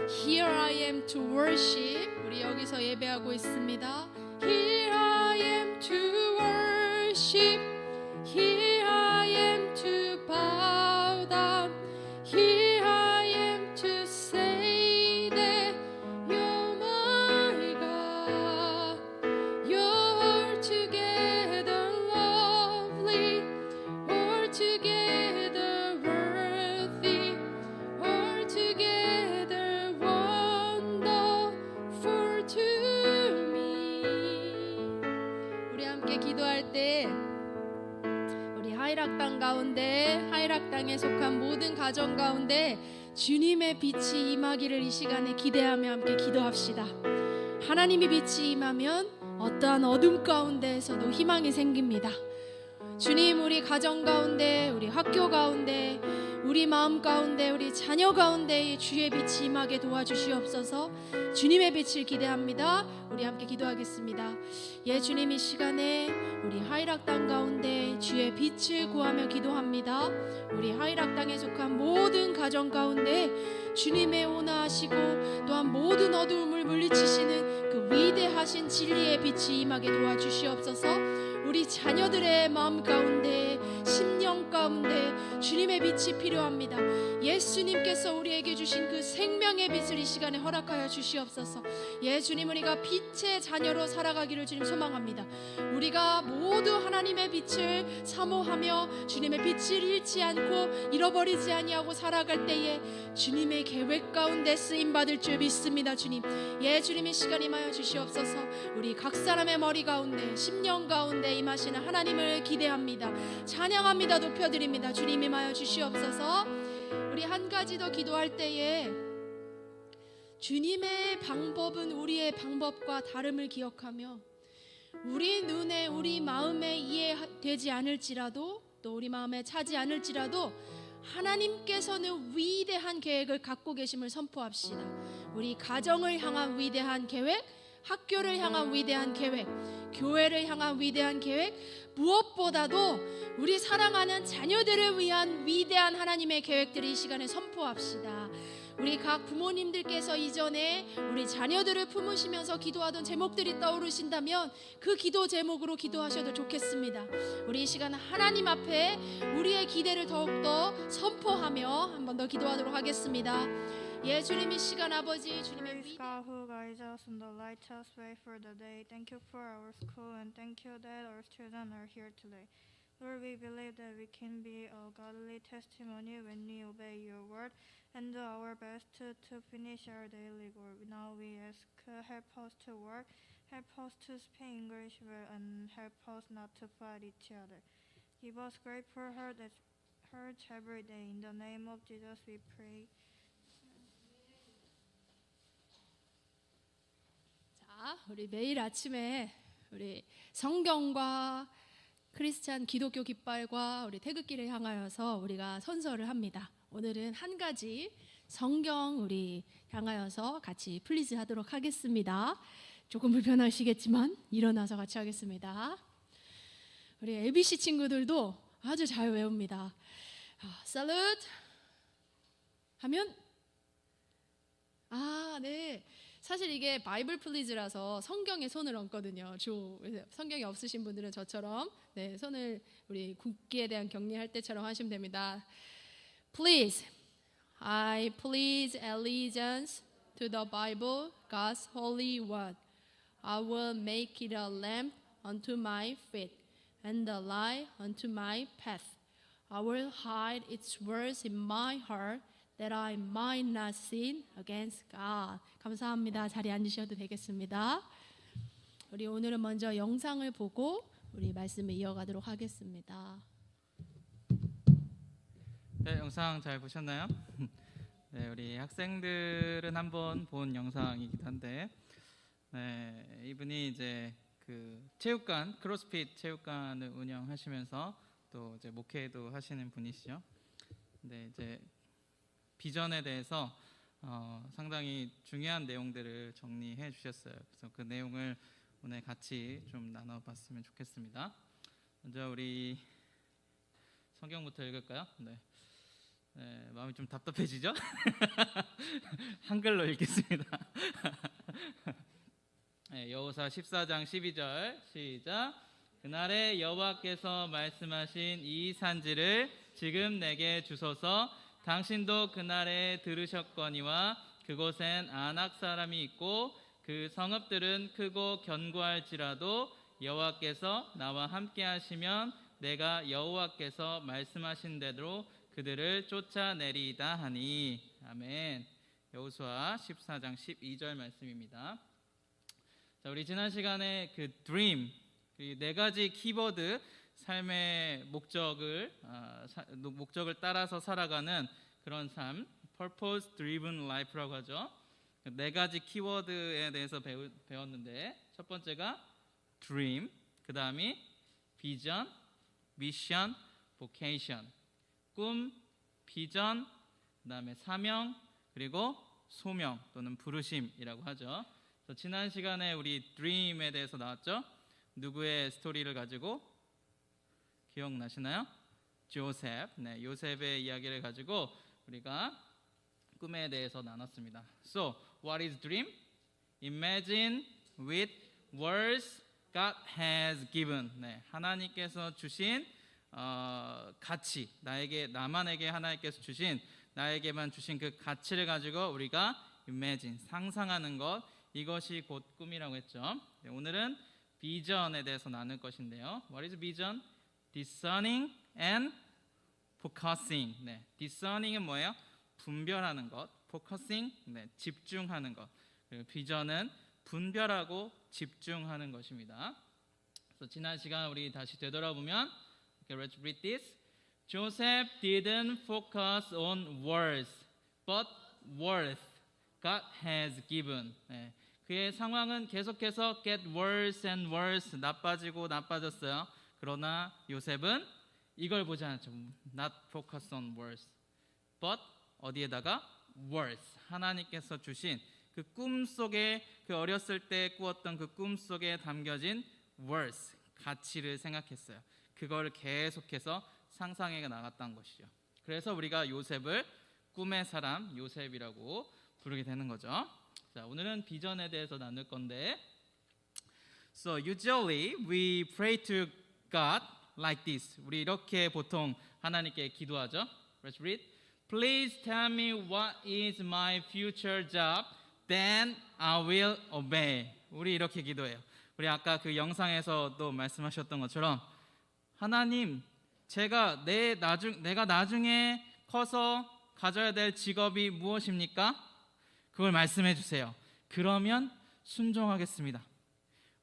Here I am to worship. 우리 여기서 예배하고 있습니다. Here I am to worship. Here I am to bow down. Here I am to say that you're my God. You're altogether lovely, altogether worthy, altogether wonderful to me. 우리 함께 기도할 때 우리 하이락당 가운데, 하이락당에 속한 모든 가정 가운데 주님의 빛이 임하기를 이 시간에 기대하며 함께 기도합시다. 하나님의 빛이 임하면 어떠한 어둠 가운데에서도 희망이 생깁니다. 주님, 우리 가정 가운데, 우리 학교 가운데, 우리 마음 가운데, 우리 자녀 가운데 주의 빛이 임하게 도와주시옵소서. 주님의 빛을 기대합니다. 우리 함께 기도하겠습니다. 예, 주님, 이 시간에 우리 하이락당 가운데 주의 빛을 구하며 기도합니다. 우리 하이락당에 속한 모든 가정 가운데 주님의 온화하시고 또한 모든 어두움을 물리치시는 그 위대하신 진리의 빛이 임하게 도와주시옵소서. 우리 자녀들의 마음 가운데, 심령 가운데 주님의 빛이 필요합니다. 예수님께서 우리에게 주신 그 생명의 빛을 이 시간에 허락하여 주시옵소서. 예, 주님, 우리가 빛의 자녀로 살아가기를 주님 소망합니다. 우리가 모두 하나님의 빛을 사모하며 주님의 빛을 잃지 않고 잃어버리지 아니하고 살아갈 때에 주님의 계획 가운데 쓰임받을 줄 믿습니다. 주님, 예, 주님, 이 시간 임하여 주시옵소서. 우리 각 사람의 머리 가운데, 심령 가운데 임하시는 하나님을 기대합니다. 찬양합니다. 높여드립니다. 주님, 임하여 주시옵소서. 우리 한 가지 더 기도할 때에 주님의 방법은 우리의 방법과 다름을 기억하며 우리 눈에, 우리 마음에 이해되지 않을지라도, 또 우리 마음에 차지 않을지라도 하나님께서는 위대한 계획을 갖고 계심을 선포합시다. 우리 가정을 향한 위대한 계획, 학교를 향한 위대한 계획, 교회를 향한 위대한 계획, 무엇보다도 우리 사랑하는 자녀들을 위한 위대한 하나님의 계획들을 이 시간에 선포합시다. 우리 각 부모님들께서 이전에 우리 자녀들을 품으시면서 기도하던 제목들이 떠오르신다면 그 기도 제목으로 기도하셔도 좋겠습니다. 우리 이 시간 하나님 앞에 우리의 기대를 더욱더 선포하며 한 번 더 기도하도록 하겠습니다. 예, 주님, 이 시간 아버지, 주님의 Praise God who guides us and lights us way for the day. Thank you for our school and thank you that our children are here today. Lord, we believe that we can be a godly testimony when we obey your word and do our best to finish our daily goal. Now we ask, help us to work, help us to speak English well, and help us not to fight each other. Give us grateful heart that hurts every day. In the name of Jesus we pray. 자, 우리 매일 아침에 우리 성경과 크리스찬 기독교 깃발과 우리 태극기를 향하여서 우리가 선서를 합니다. 오늘은 한 가지 성경 우리 향하여서 같이 플리즈 하도록 하겠습니다. 조금 불편하시겠지만 일어나서 같이 하겠습니다. 우리 ABC 친구들도 아주 잘 외웁니다. 살루트 하면 네. 사실 이게 바이블 플리즈라서 성경에 손을 얹거든요. 성경이 없으신 분들은 저처럼 손을 우리 국기에 대한 격려할 때처럼 하시면 됩니다. Please, I pledge allegiance to the Bible, God's holy word. I will make it a lamp unto my feet and a light unto my path. I will hide its words in my heart, that I might not sin against God. 감사합니다. 자리에 앉으셔도 되겠습니다. 우리 오늘은 먼저 영상을 보고 우리 말씀을 이어가도록 하겠습니다. 네, 영상 잘 보셨나요? 네, 우리 학생들은 한번 본 영상이기도 한데, 이분이 이제 그 체육관, 크로스핏 체육관을 운영하시면서 또 이제 목회도 하시는 분이시죠. 근데 이제 비전에 대해서 상당히 중요한 내용들을 정리해 주셨어요. 그래서 그 내용을 오늘 같이 좀 나눠봤으면 좋겠습니다. 먼저 우리 성경부터 읽을까요? 네, 마음이 좀 답답해지죠? 한글로 읽겠습니다. 네, 여호수아 14장 12절 시작. 그날에 여호와께서 말씀하신 이 산지를 지금 내게 주소서. 당신도 그날에 들으셨거니와 그곳엔 아낙 사람이 있고 그 성읍들은 크고 견고할지라도 여호와께서 나와 함께 하시면 내가 여호와께서 말씀하신 대로 그들을 쫓아내리이다 하니. 아멘. 여호수아 14장 12절 말씀입니다. 자, 우리 지난 시간에 그 dream, 네 가지 키워드, 삶의 목적을 따라서 살아가는 그런 삶, purpose driven life라고 하죠. 네 가지 키워드에 대해서 배웠는데, 첫 번째가 dream, 그 다음이 vision, mission, vocation. 꿈, 비전, 그 다음에 사명, 그리고 소명 또는 부르심이라고 하죠. 그래서 지난 시간에 우리 dream에 대해서 나왔죠. 누구의 스토리를 가지고? 기억나시나요? 조셉. 네, 요셉의 이야기를 가지고 우리가 꿈에 대해서 나눴습니다. So, what is dream? Imagine with words God has given. 네, 하나님께서 주신 가치, 나만에게 하나님께서 주신, 나에게만 주신 그 가치를 가지고 우리가 imagine, 상상하는 것, 이것이 곧 꿈이라고 했죠. 네, 오늘은 비전에 대해서 나눌 것인데요. What is vision? Discerning and focusing. 네, discerning은 뭐예요? 분별하는 것. focusing, 네, 집중하는 것. 그리고 비전은 분별하고 집중하는 것입니다. 그래서 지난 시간 우리 다시 되돌아보면, okay, let's read this. Joseph didn't focus on words, but worth God has given. 네, 그의 상황은 계속해서 get worse and worse, 나빠졌어요. 그러나 요셉은 이걸 보지 않았죠. Not focus on words, but 어디에다가 words, 하나님께서 주신 그 꿈 속에, 그 어렸을 때 꾸었던 그 꿈 속에 담겨진 words, 가치를 생각했어요. 그걸 계속해서 상상해 나갔다는 것이죠. 그래서 우리가 요셉을 꿈의 사람 요셉이라고 부르게 되는 거죠. 자, 오늘은 비전에 대해서 나눌 건데, So usually we pray to God like this. 우리 이렇게 보통 하나님께 기도하죠. Let's read. Please tell me what is my future job, then I will obey. 우리 이렇게 기도해요. 우리 아까 그 영상에서도 말씀하셨던 것처럼, 하나님, 내가 나중에 커서 가져야 될 직업이 무엇입니까? 그걸 말씀해 주세요. 그러면 순종하겠습니다.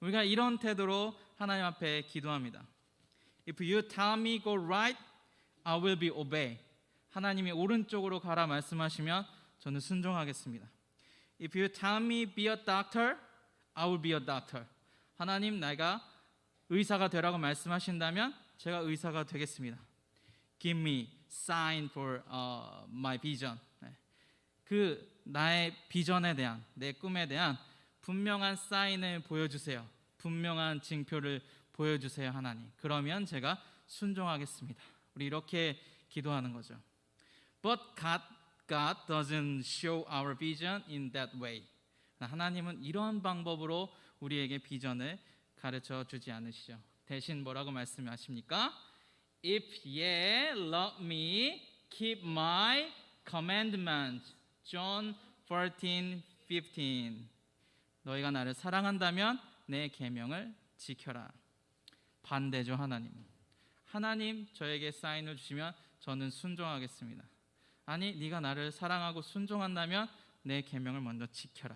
우리가 이런 태도로 하나님 앞에 기도합니다. If you tell me go right, I will be obey. 하나님이 오른쪽으로 가라 말씀하시면 저는 순종하겠습니다. If you tell me be a doctor, I will be a doctor. 하나님, 내가 의사가 되라고 말씀하신다면 제가 의사가 되겠습니다. Give me sign for my vision. 네. 그 나의 비전에 대한, 내 꿈에 대한 분명한 사인을 보여주세요. 분명한 징표를 보여주세요, 하나님. 그러면 제가 순종하겠습니다. 우리 이렇게 기도하는 거죠. But God doesn't show our vision in that way. 하나님은 이러한 방법으로 우리에게 비전을 가르쳐 주지 않으시죠. 대신 뭐라고 말씀하십니까? If ye love me, keep my commandments. John 14:15. 너희가 나를 사랑한다면 내 계명을 지켜라. 반대죠, 하나님. 하나님, 저에게 사인을 주시면 저는 순종하겠습니다. 아니, 네가 나를 사랑하고 순종한다면 내 계명을 먼저 지켜라.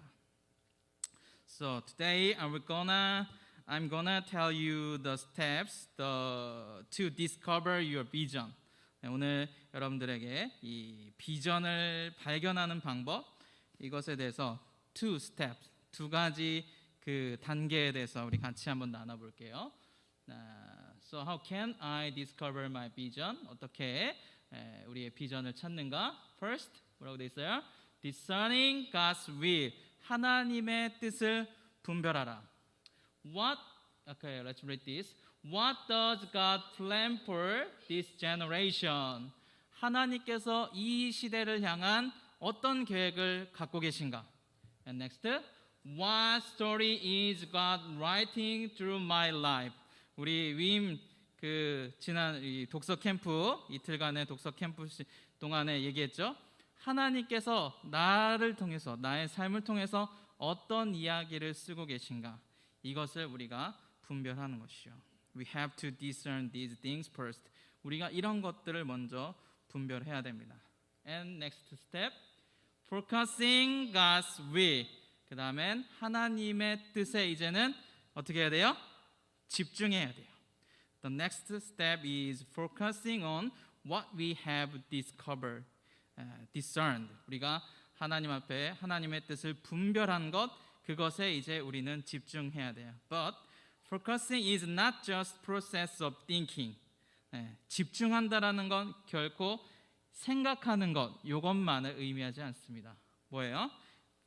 So today I'm gonna tell you the steps to discover your vision. 네, 오늘 여러분들에게 이 비전을 발견하는 방법, 이것에 대해서 two steps, 두 가지 그 단계에 대해서 우리 같이 한번 나눠볼게요. So how can I discover my vision? 어떻게 우리의 비전을 찾는가? First, 뭐라고 돼 있어요? Discerning God's will. 하나님의 뜻을 분별하라. Okay, let's read this. What does God plan for this generation? 하나님께서 이 시대를 향한 어떤 계획을 갖고 계신가? And next, what story is God writing through my life? 우리 위임 지난 이 독서 캠프 이틀간의 독서 캠프 동안에 얘기했죠. 하나님께서 나를 통해서 나의 삶을 통해서 어떤 이야기를 쓰고 계신가? 이것을 우리가 분별하는 것이요. We have to discern these things first. 우리가 이런 것들을 먼저 분별해야 됩니다. And next step, focusing God's will. 그 다음엔 하나님의 뜻에 이제는 어떻게 해야 돼요? 집중해야 돼요. The next step is focusing on what we have discovered, discerned. 우리가 하나님 앞에 하나님의 뜻을 분별한 것, 그것에 이제 우리는 집중해야 돼요. But focusing is not just process of thinking. 집중한다라는 건 결코 생각하는 것, 이것만을 의미하지 않습니다. 뭐예요?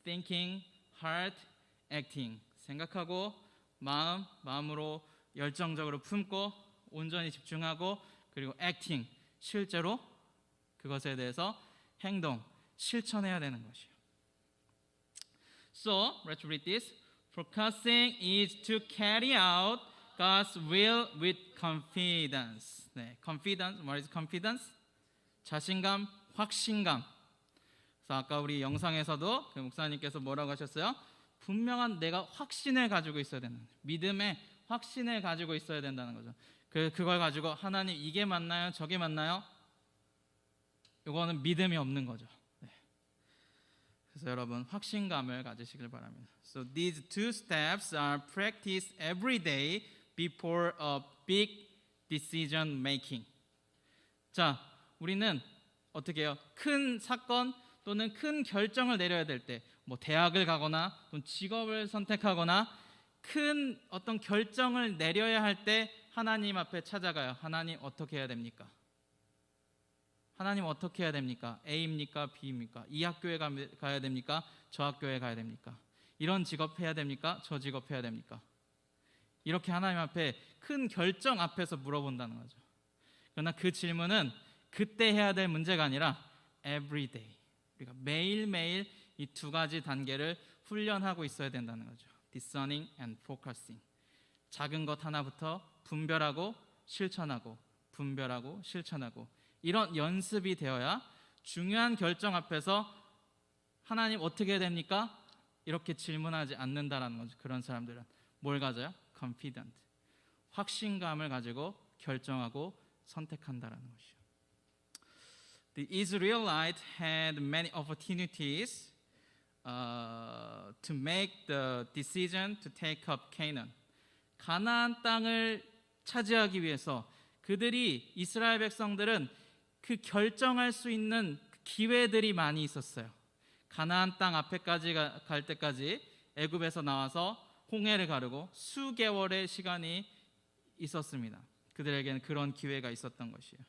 Thinking, heart, acting. 생각하고 마음으로 열정적으로 품고 온전히 집중하고, 그리고 acting, 실제로 그것에 대해서 행동, 실천해야 되는 것이에요. So, let's read this. Focusing is to carry out God's will with confidence. 네, confidence. What is confidence? 자신감, 확신감. 그래서 아까 우리 영상에서도 그 목사님께서 뭐라고 하셨어요? 분명한 내가 확신을 가지고 있어야 되는, 믿음의 확신을 가지고 있어야 된다는 거죠. 그걸 가지고 하나님 이게 맞나요? 저게 맞나요? 이거는 믿음이 없는 거죠. 네. 그래서 여러분 확신감을 가지시길 바랍니다. So these two steps are practiced every day before a big decision making. 자, 우리는 어떻게 해요? 큰 사건 또는 큰 결정을 내려야 될 때, 뭐 대학을 가거나 또는 직업을 선택하거나 큰 어떤 결정을 내려야 할 때 하나님 앞에 찾아가요. 하나님 어떻게 해야 됩니까? 하나님 어떻게 해야 됩니까? A입니까? B입니까? 이 학교에 가야 됩니까? 저 학교에 가야 됩니까? 이런 직업 해야 됩니까? 저 직업 해야 됩니까? 이렇게 하나님 앞에 큰 결정 앞에서 물어본다는 거죠. 그러나 그 질문은 그때 해야 될 문제가 아니라 every day. 우리가 매일매일 이 두 가지 단계를 훈련하고 있어야 된다는 거죠. Discerning and focusing. 작은 것 하나부터 분별하고 실천하고, 분별하고 실천하고, 이런 연습이 되어야 중요한 결정 앞에서 하나님 어떻게 해야 됩니까? 이렇게 질문하지 않는다라는 거죠. 그런 사람들은 뭘 가져요? Confident. 확신감을 가지고 결정하고 선택한다라는 것이죠. The Israelites had many opportunities to make the decision to take up Canaan. 가나안 땅을 차지하기 위해서 그들이 이스라엘 백성들은 그 결정할 수 있는 기회들이 많이 있었어요. 가나안 땅 앞에까지 갈 때까지 애굽에서 나와서 홍해를 가르고 수개월의 시간이 있었습니다. 그들에게는 그런 기회가 있었던 것이에요.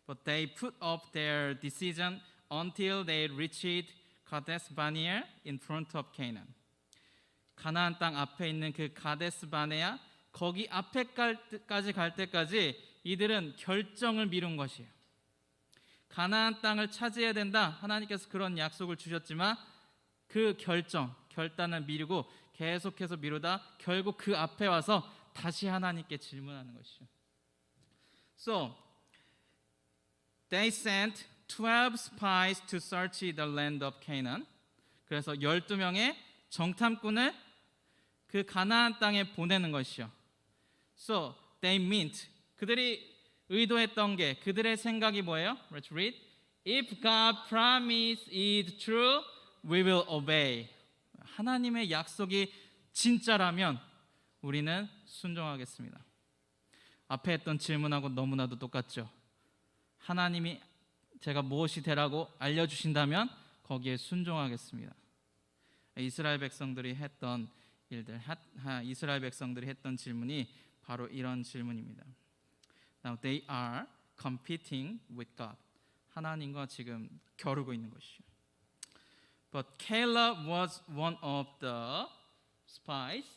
But they put off their decision until they reached Kadesh Barnea in front of Canaan. 가나안 땅 앞에 있는 그 가데스 바네아, 거기 앞에까지 갈 때까지 이들은 결정을 미룬 것이에요. 가나안 땅을 차지해야 된다. 하나님께서 그런 약속을 주셨지만 그 결단을 미루고 계속해서 미루다 결국 그 앞에 와서 다시 하나님께 질문하는 것이죠. So they sent 12 spies to search the land of Canaan. 그래서 12명의 정탐꾼을 그 가나안 땅에 보내는 것이요. So they meant, 그들이 의도했던 게, 그들의 생각이 뭐예요? Let's read. If God promise is true, we will obey. 하나님의 약속이 진짜라면 우리는 순종하겠습니다. 앞에 했던 질문하고 너무나도 똑같죠. 하나님이 제가 무엇이 되라고 알려주신다면 거기에 순종하겠습니다. 이스라엘 백성들이 했던 일들, 이스라엘 백성들이 했던 질문이 바로 이런 질문입니다. Now they are competing with God. 하나님과 지금 겨루고 있는 것이죠. But Caleb was one of the spies.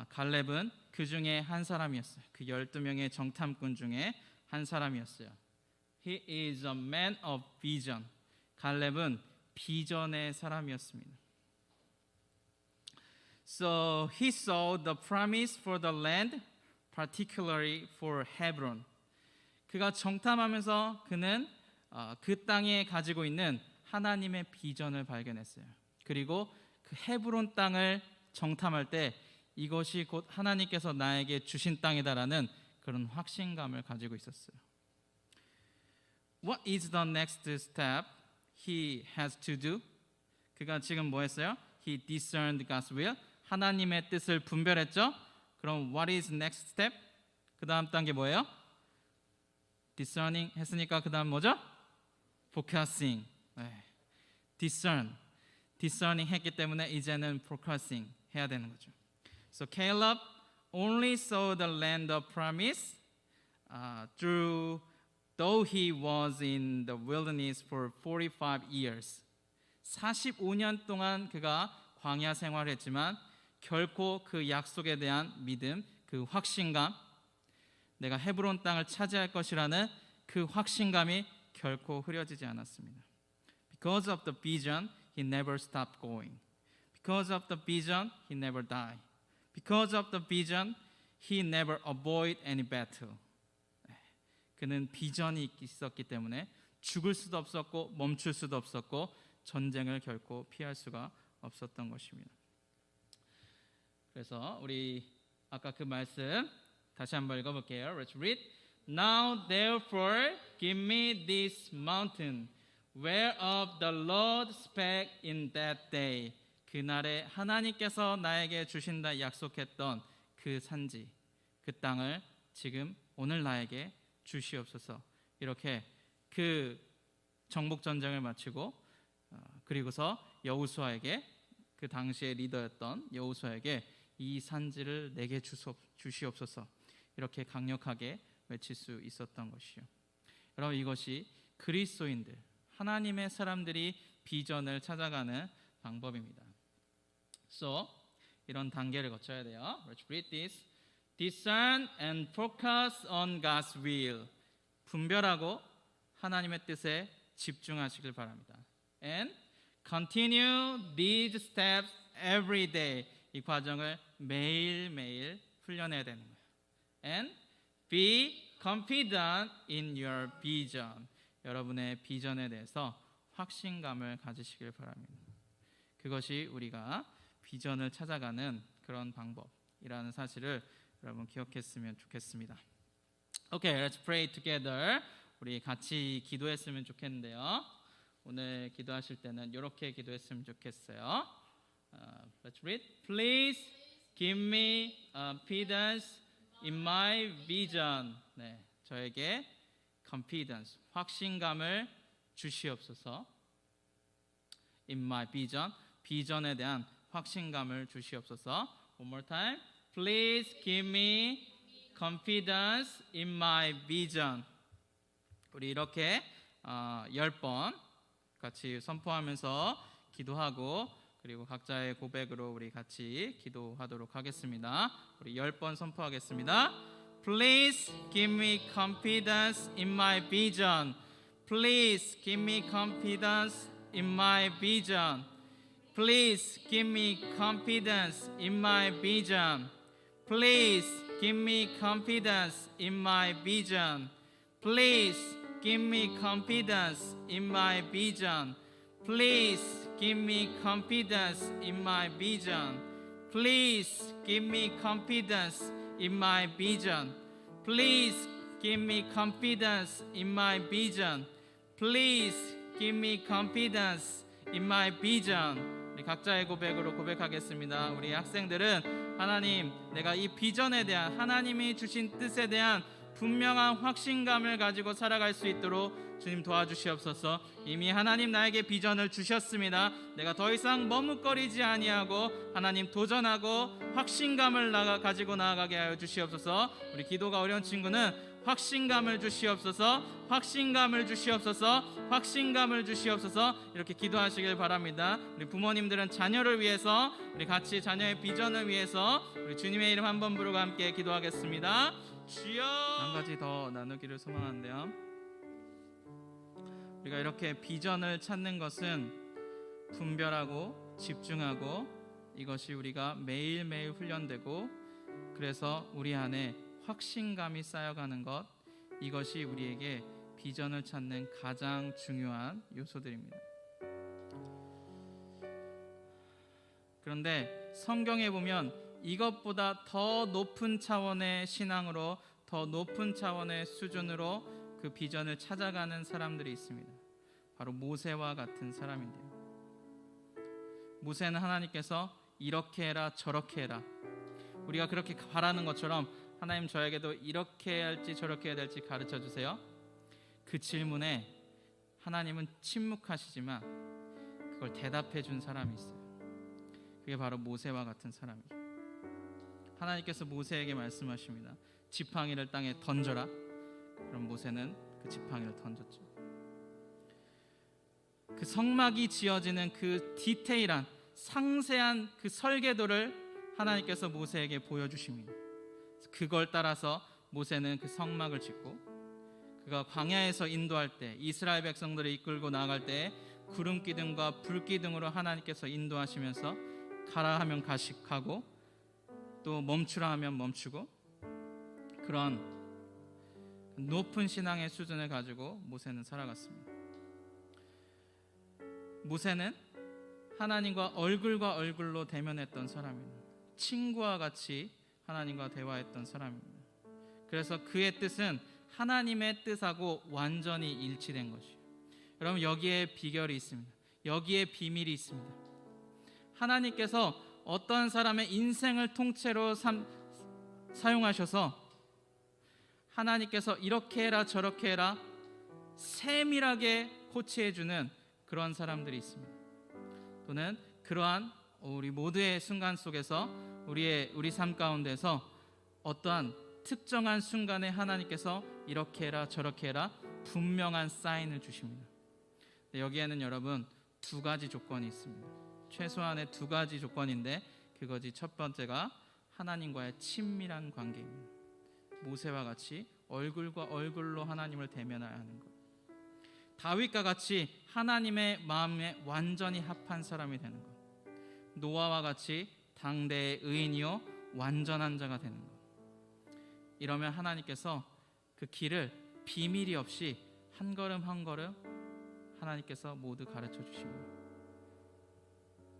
갈렙은 그 중에 한 사람이었어요. 그 12명의 정탐꾼 중에 한 사람이었어요. He is a man of vision. 갈렙은 비전의 사람이었습니다. So he saw the promise for the land, particularly for Hebron. 그가 정탐하면서 그는 그 땅에 가지고 있는 하나님의 비전을 발견했어요. 그리고 그 헤브론 땅을 정탐할 때 이것이 곧 하나님께서 나에게 주신 땅이다라는 그런 확신감을 가지고 있었어요. What is the next step he has to do? 그가 지금 뭐 했어요? He discerned God's will. 하나님의 뜻을 분별했죠? 그럼 what is next step? 그 다음 단계 뭐예요? discerning 했으니까 그 다음 뭐죠? focusing. discerning 했기 때문에 이제는 focusing 해야 되는 거죠. So Caleb only saw the land of promise though he was in the wilderness for 45 years. 45년 동안 그가 광야 생활을 했지만 결코 그 약속에 대한 믿음, 그 확신감, 내가 헤브론 땅을 차지할 것이라는 그 확신감이 결코 흐려지지 않았습니다. Because of the vision, he never stopped going. Because of the vision, he never died. Because of the vision, he never avoided any battle. 그는 비전이 있었기 때문에 죽을 수도 없었고 멈출 수도 없었고 전쟁을 결코 피할 수가 없었던 것입니다. 그래서 우리 아까 그 말씀 다시 한번 읽어볼게요. Let's read. Now therefore give me this mountain whereof the Lord spake in that day. 그날에 하나님께서 나에게 주신다 약속했던 그 산지, 그 땅을 지금 오늘 나에게 주시옵소서. 이렇게 그 정복 전쟁을 마치고 그리고서 여호수아에게 그 당시의 리더였던 여호수아에게 이 산지를 내게 주시옵소서. 이렇게 강력하게 외칠 수 있었던 것이요. 여러분 이것이 그리스도인들, 하나님의 사람들이 비전을 찾아가는 방법입니다. So 이런 단계를 거쳐야 돼요. Let's read this. Discern and focus on God's will. 분별하고 하나님의 뜻에 집중하시길 바랍니다. And continue these steps every day. 이 과정을 매일매일 훈련해야 되는 거예요. And be confident in your vision. 여러분의 비전에 대해서 확신감을 가지시길 바랍니다. 그것이 우리가 비전을 찾아가는 그런 방법이라는 사실을 여러분 기억했으면 좋겠습니다. Okay, let's pray together. 우리 같이 기도했으면 좋겠는데요. 오늘 기도하실 때는 이렇게 기도했으면 좋겠어요. Let's read. Please give me confidence in my vision. 네, 저에게 confidence, 확신감을 주시옵소서. In my vision, 비전에 대한 확신감을 주시옵소서. One more time. Please give me confidence in my vision. 우리 이렇게 10번 같이 선포하면서 기도하고 그리고 각자의 고백으로 우리 같이 기도하도록 하겠습니다. 우리 10번 선포하겠습니다. Please give me confidence in my vision. Please give me confidence in my vision. Please give me confidence in my vision. Please give me confidence in my vision. Please give me confidence in my vision. Please give me confidence in my vision. Please give me confidence in my vision. Please give me confidence in my vision. Please give me confidence in my vision. 우리 각자의 고백으로 고백하겠습니다. 우리 학생들은 하나님, 내가 이 비전에 대한 하나님이 주신 뜻에 대한 분명한 확신감을 가지고 살아갈 수 있도록 주님 도와주시옵소서. 이미 하나님 나에게 비전을 주셨습니다. 내가 더 이상 머뭇거리지 아니하고 하나님 도전하고 확신감을 가지고 나아가게 하여 주시옵소서. 우리 기도가 어려운 친구는 확신감을 주시옵소서, 확신감을 주시옵소서, 확신감을 주시옵소서. 이렇게 기도하시길 바랍니다. 우리 부모님들은 자녀를 위해서, 우리 같이 자녀의 비전을 위해서 우리 주님의 이름 한번 부르고 함께 기도하겠습니다. 주여. 한 가지 더 나누기를 소망하는데요. 우리가 이렇게 비전을 찾는 것은 분별하고 집중하고 이것이 우리가 매일매일 훈련되고 그래서 우리 안에 확신감이 쌓여가는 것, 이것이 우리에게 비전을 찾는 가장 중요한 요소들입니다. 그런데 성경에 보면 이것보다 더 높은 차원의 신앙으로, 더 높은 차원의 수준으로 그 비전을 찾아가는 사람들이 있습니다. 바로 모세와 같은 사람인데요. 모세는 하나님께서 이렇게 해라 저렇게 해라, 우리가 그렇게 바라는 것처럼 하나님 저에게도 이렇게 해야 할지 저렇게 해야 될지 가르쳐 주세요. 그 질문에 하나님은 침묵하시지만 그걸 대답해 준 사람이 있어요. 그게 바로 모세와 같은 사람이죠. 하나님께서 모세에게 말씀하십니다. 지팡이를 땅에 던져라. 그럼 모세는 그 지팡이를 던졌죠. 그 성막이 지어지는 그 디테일한 상세한 그 설계도를 하나님께서 모세에게 보여주십니다. 그걸 따라서 모세는 그 성막을 짓고 그가 광야에서 인도할 때, 이스라엘 백성들을 이끌고 나아갈 때 구름 기둥과 불 기둥으로 하나님께서 인도하시면서 가라 하면 가고 또 멈추라 하면 멈추고, 그런 높은 신앙의 수준을 가지고 모세는 살아갔습니다. 모세는 하나님과 얼굴과 얼굴로 대면했던 사람입니다. 친구와 같이 하나님과 대화했던 사람입니다. 그래서 그의 뜻은 하나님의 뜻하고 완전히 일치된 것이에요. 여러분, 여기에 비결이 있습니다. 여기에 비밀이 있습니다. 하나님께서 어떤 사람의 인생을 통째로 사용하셔서 하나님께서 이렇게 해라 저렇게 해라 세밀하게 코치해주는 그런 사람들이 있습니다. 또는 그러한 우리 모두의 순간 속에서 우리 삶 가운데서 어떠한 특정한 순간에 하나님께서 이렇게 해라 저렇게 해라 분명한 사인을 주십니다. 여기에는 여러분 두 가지 조건이 있습니다. 최소한의 두 가지 조건인데 그것이 첫 번째가 하나님과의 친밀한 관계입니다. 모세와 같이 얼굴과 얼굴로 하나님을 대면해야 하는 것. 다윗과 같이 하나님의 마음에 완전히 합한 사람이 되는 것. 노아와 같이 당대의 의인이요 완전한 자가 되는 것. 이러면 하나님께서 그 길을 비밀이 없이 한 걸음 한 걸음 하나님께서 모두 가르쳐 주십니다.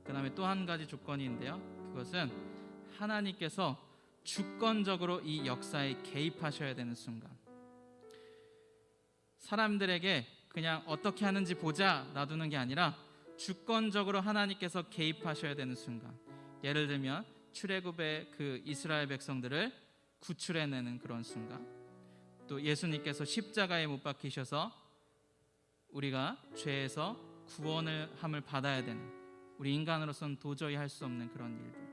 그 다음에 또 한 가지 조건이 있는데요, 그것은 하나님께서 주권적으로 이 역사에 개입하셔야 되는 순간. 사람들에게 그냥 어떻게 하는지 보자 놔두는 게 아니라 주권적으로 하나님께서 개입하셔야 되는 순간. 예를 들면 출애굽의 그 이스라엘 백성들을 구출해내는 그런 순간, 또 예수님께서 십자가에 못 박히셔서 우리가 죄에서 구원을 함을 받아야 되는, 우리 인간으로서는 도저히 할 수 없는 그런 일들,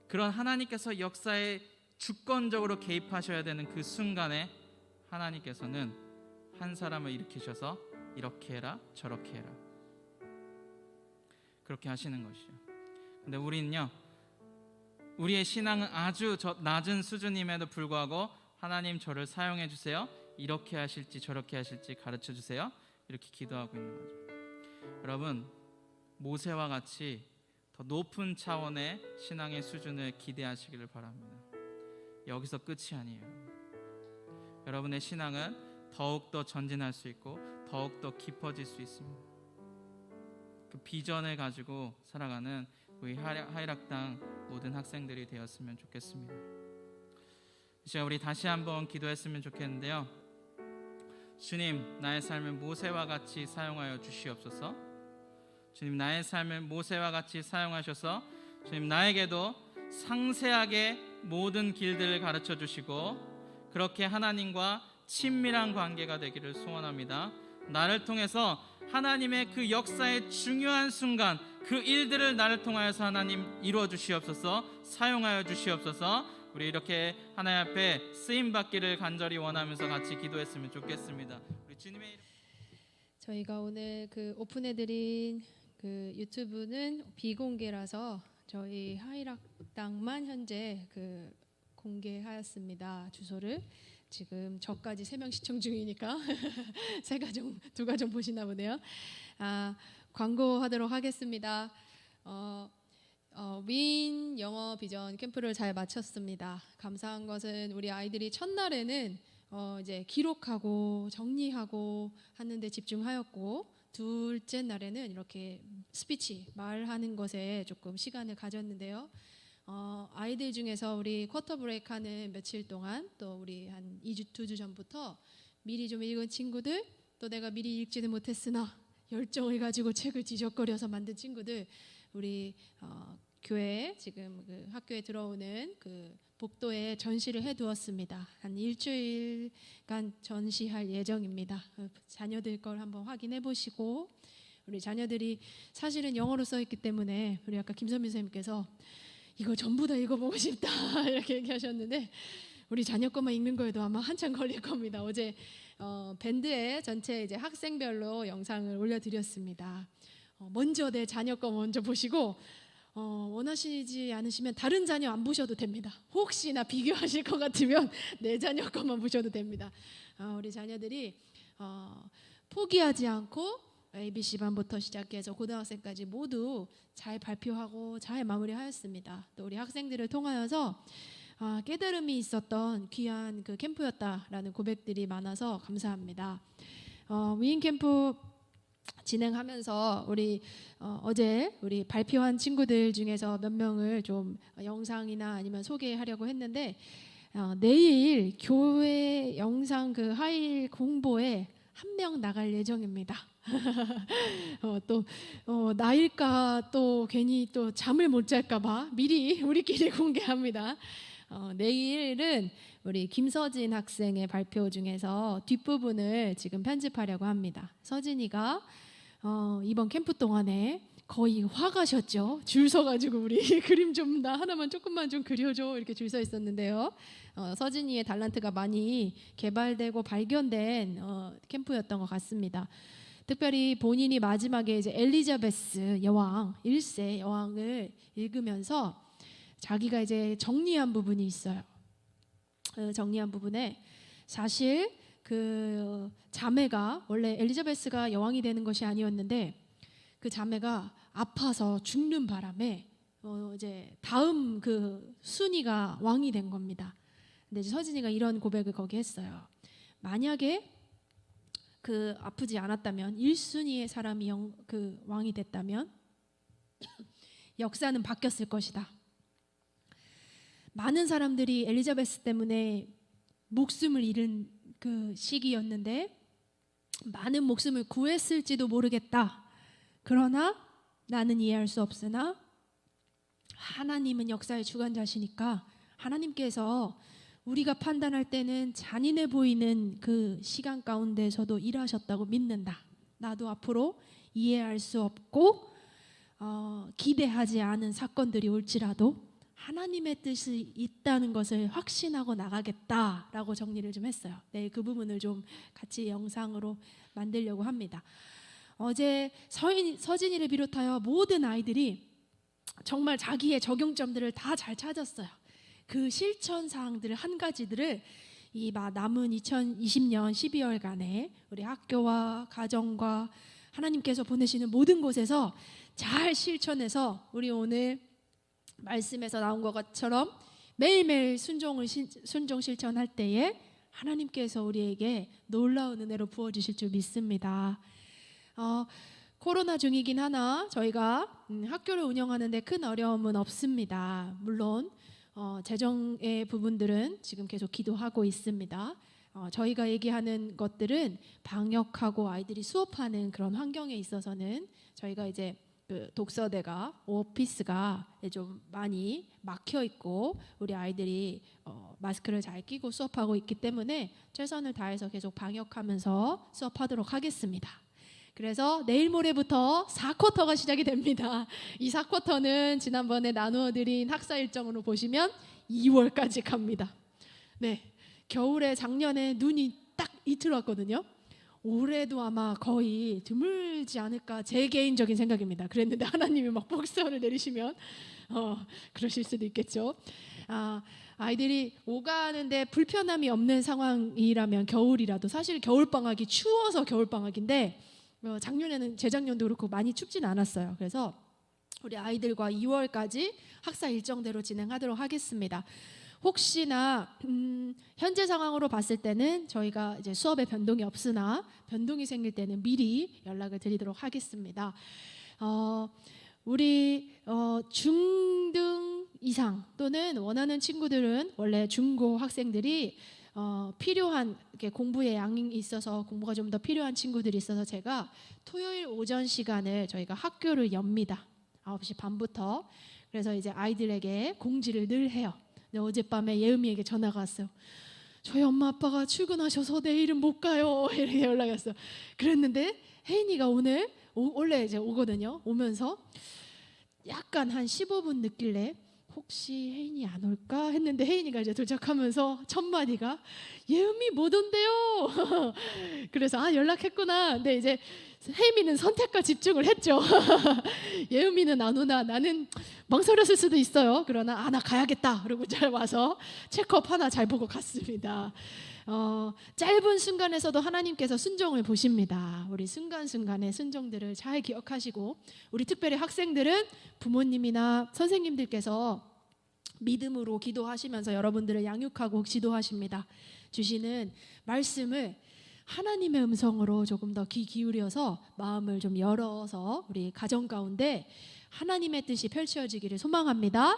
그런 하나님께서 역사에 주권적으로 개입하셔야 되는 그 순간에 하나님께서는 한 사람을 일으키셔서 이렇게 해라 저렇게 해라 그렇게 하시는 것이죠. 근데 우리는요, 우리의 신앙은 아주 낮은 수준임에도 불구하고 하나님 저를 사용해 주세요, 이렇게 하실지 저렇게 하실지 가르쳐 주세요, 이렇게 기도하고 있는 거죠. 여러분, 모세와 같이 더 높은 차원의 신앙의 수준을 기대하시기를 바랍니다. 여기서 끝이 아니에요. 여러분의 신앙은 더욱더 전진할 수 있고 더욱더 깊어질 수 있습니다. 그 비전을 가지고 살아가는 우리 하이락당 모든 학생들이 되었으면 좋겠습니다. 이제 우리 다시 한번 기도했으면 좋겠는데요. 주님, 나의 삶을 모세와 같이 사용하여 주시옵소서. 주님, 나의 삶을 모세와 같이 사용하셔서 주님 나에게도 상세하게 모든 길들을 가르쳐 주시고 그렇게 하나님과 친밀한 관계가 되기를 소원합니다. 나를 통해서 하나님의 그 역사의 중요한 순간, 그 일들을 나를 통하여서 하나님 이루어 주시옵소서, 사용하여 주시옵소서. 우리 이렇게 하나님 앞에 쓰임 받기를 간절히 원하면서 같이 기도했으면 좋겠습니다. 우리 주님의 이름. 저희가 오늘 그 오픈해드린 그 유튜브는 비공개라서 저희 하이락당만 현재 그 공개하였습니다. 주소를. 지금 저까지 3명 시청 중이니까 두 가정 보시나 보네요. 광고하도록 하겠습니다. 윈 영어 비전 캠프를 잘 마쳤습니다. 감사한 것은 우리 아이들이 첫날에는 이제 기록하고 정리하고 하는데 집중하였고, 둘째 날에는 이렇게 스피치 말하는 것에 조금 시간을 가졌는데요. 아이들 중에서 우리 쿼터 브레이크 하는 며칠 동안, 또 우리 한 2주 2주 전부터 미리 좀 읽은 친구들, 또 내가 미리 읽지는 못했으나 열정을 가지고 책을 뒤적거려서 만든 친구들, 우리 교회 지금 그 학교에 들어오는 그 복도에 전시를 해두었습니다. 한 일주일간 전시할 예정입니다. 자녀들 걸 한번 확인해 보시고, 우리 자녀들이 사실은 영어로 써 있기 때문에 우리 아까 김선민 선생님께서 이거 전부 다 읽어보고 싶다 이렇게 얘기하셨는데, 우리 자녀 것만 읽는 거에도 아마 한참 걸릴 겁니다. 어제 밴드에 전체 이제 학생별로 영상을 올려드렸습니다. 먼저 내 자녀 거 먼저 보시고, 원하시지 않으시면 다른 자녀 안 보셔도 됩니다. 혹시나 비교하실 것 같으면 내 자녀 것만 보셔도 됩니다. 우리 자녀들이 포기하지 않고 ABC반부터 시작해서 고등학생까지 모두 잘 발표하고 잘 마무리하였습니다. 또 우리 학생들을 통하여서 깨달음이 있었던 귀한 그 캠프였다라는 고백들이 많아서 감사합니다. 위인 캠프 진행하면서 우리 어제 우리 발표한 친구들 중에서 몇 명을 좀 영상이나 아니면 소개하려고 했는데, 내일 교회 영상 그 하일 공보에 한 명 나갈 예정입니다. 또 나일까 또 괜히 또 잠을 못 잘까봐 미리 우리끼리 공개합니다. 내일은 우리 김서진 학생의 발표 중에서 뒷부분을 지금 편집하려고 합니다. 서진이가 이번 캠프 동안에 거의 화가셨죠. 줄 서가지고 우리 그림 좀 나 하나만 조금만 좀 그려줘 이렇게 줄 서 있었는데요. 서진이의 달란트가 많이 개발되고 발견된 캠프였던 것 같습니다. 특별히 본인이 마지막에 이제 엘리자베스 여왕 1세 여왕을 읽으면서 자기가 이제 정리한 부분이 있어요. 정리한 부분에 사실 그 자매가 원래 엘리자베스가 여왕이 되는 것이 아니었는데, 그 자매가 아파서 죽는 바람에 이제 다음 그 순위가 왕이 된 겁니다. 근데 이제 서진이가 이런 고백을 거기 했어요. 만약에 그 아프지 않았다면 1순위의 사람이 그 왕이 됐다면 역사는 바뀌었을 것이다. 많은 사람들이 엘리자베스 때문에 목숨을 잃은 그 시기였는데 많은 목숨을 구했을지도 모르겠다. 그러나 나는 이해할 수 없으나 하나님은 역사의 주관자시니까 하나님께서 우리가 판단할 때는 잔인해 보이는 그 시간 가운데서도 일하셨다고 믿는다. 나도 앞으로 이해할 수 없고 기대하지 않은 사건들이 올지라도 하나님의 뜻이 있다는 것을 확신하고 나가겠다라고 정리를 좀 했어요. 내일 그 부분을 좀 같이 영상으로 만들려고 합니다. 어제 서진이를 비롯하여 모든 아이들이 정말 자기의 적용점들을 다 잘 찾았어요. 그 실천 사항들을 한 가지들을 이 남은 2020년 12월간에 우리 학교와 가정과 하나님께서 보내시는 모든 곳에서 잘 실천해서 우리 오늘 말씀에서 나온 것처럼 매일매일 순종 실천할 때에 하나님께서 우리에게 놀라운 은혜로 부어주실 줄 믿습니다. 코로나 중이긴 하나 저희가 학교를 운영하는데 큰 어려움은 없습니다. 물론 재정의 부분들은 지금 계속 기도하고 있습니다. 저희가 얘기하는 것들은 방역하고 아이들이 수업하는 그런 환경에 있어서는 저희가 이제 그 독서대가 오피스가 좀 많이 막혀 있고 우리 아이들이 마스크를 잘 끼고 수업하고 있기 때문에 최선을 다해서 계속 방역하면서 수업하도록 하겠습니다. 그래서 내일 모레부터 4쿼터가 시작이 됩니다. 이 4쿼터는 지난번에 나누어드린 학사 일정으로 보시면 2월까지 갑니다. 네, 겨울에 작년에 눈이 딱 이틀 왔거든요. 올해도 아마 거의 드물지 않을까 제 개인적인 생각입니다. 그랬는데 하나님이 막 복수를 내리시면 그러실 수도 있겠죠. 아이들이 오가는데 불편함이 없는 상황이라면 겨울이라도 사실 겨울방학이 추워서 겨울방학인데 작년에는 재작년도 그렇고 많이 춥진 않았어요. 그래서 우리 아이들과 2월까지 학사 일정대로 진행하도록 하겠습니다. 혹시나 현재 상황으로 봤을 때는 저희가 이제 수업에 변동이 없으나 변동이 생길 때는 미리 연락을 드리도록 하겠습니다. 우리 중등 이상 또는 원하는 친구들은 원래 중고 학생들이 필요한 공부에 양이 있어서 공부가 좀 더 필요한 친구들이 있어서 제가 토요일 오전 시간을 저희가 학교를 엽니다. 9시 반부터. 그래서 이제 아이들에게 공지를 늘 해요. 근데 어젯밤에 예은이에게 전화가 왔어요. 저희 엄마 아빠가 출근하셔서 내일은 못 가요. 이렇게 연락이 왔어요. 그랬는데 혜인이가 오늘 원래 이제 오거든요. 오면서 약간 한 15분 늦길래 혹시 혜인이 안 올까 했는데 혜인이가 이제 도착하면서 첫 마디가 예은이 못 온대요. 그래서 연락했구나. 근데 이제 혜인이는 선택과 집중을 했죠. 예은이는 안 오나 나는 망설였을 수도 있어요. 그러나 나 가야겠다. 그리고 잘 와서 체크업 하나 잘 보고 갔습니다. 짧은 순간에서도 하나님께서 순종을 보십니다. 우리 순간순간의 순종들을 잘 기억하시고 우리 특별히 학생들은 부모님이나 선생님들께서 믿음으로 기도하시면서 여러분들을 양육하고 지도하십니다. 주시는 말씀을 하나님의 음성으로 조금 더 귀 기울여서 마음을 좀 열어서 우리 가정 가운데 하나님의 뜻이 펼쳐지기를 소망합니다.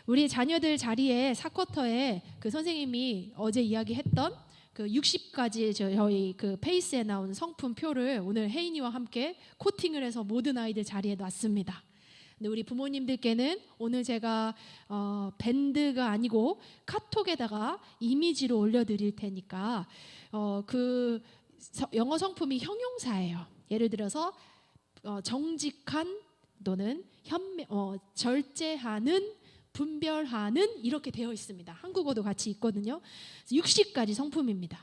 우리 자녀들 자리에 4쿼터에 그 선생님이 어제 이야기했던 그 60가지 저희 그 페이스에 나온 성품표를 오늘 혜인이와 함께 코팅을 해서 모든 아이들 자리에 놨습니다. 근데 우리 부모님들께는 오늘 제가 밴드가 아니고 카톡에다가 이미지로 올려드릴 테니까 그 영어 성품이 형용사예요. 예를 들어서 정직한 또는 절제하는 분별하는 이렇게 되어 있습니다. 한국어도 같이 있거든요. 60가지 성품입니다.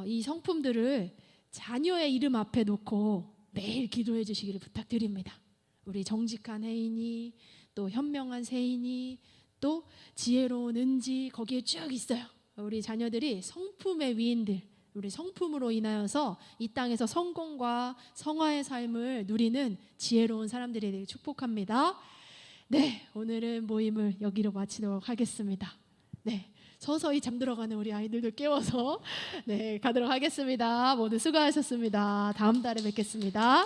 이 성품들을 자녀의 이름 앞에 놓고 매일 기도해 주시기를 부탁드립니다. 우리 정직한 혜인이 또 현명한 세인이 또 지혜로운 은지 거기에 쭉 있어요. 우리 자녀들이 성품의 위인들 우리 성품으로 인하여서 이 땅에서 성공과 성화의 삶을 누리는 지혜로운 사람들이 되길 축복합니다. 네, 오늘은 모임을 여기로 마치도록 하겠습니다. 네, 서서히 잠들어가는 우리 아이들도 깨워서 가도록 하겠습니다. 모두 수고하셨습니다. 다음 달에 뵙겠습니다.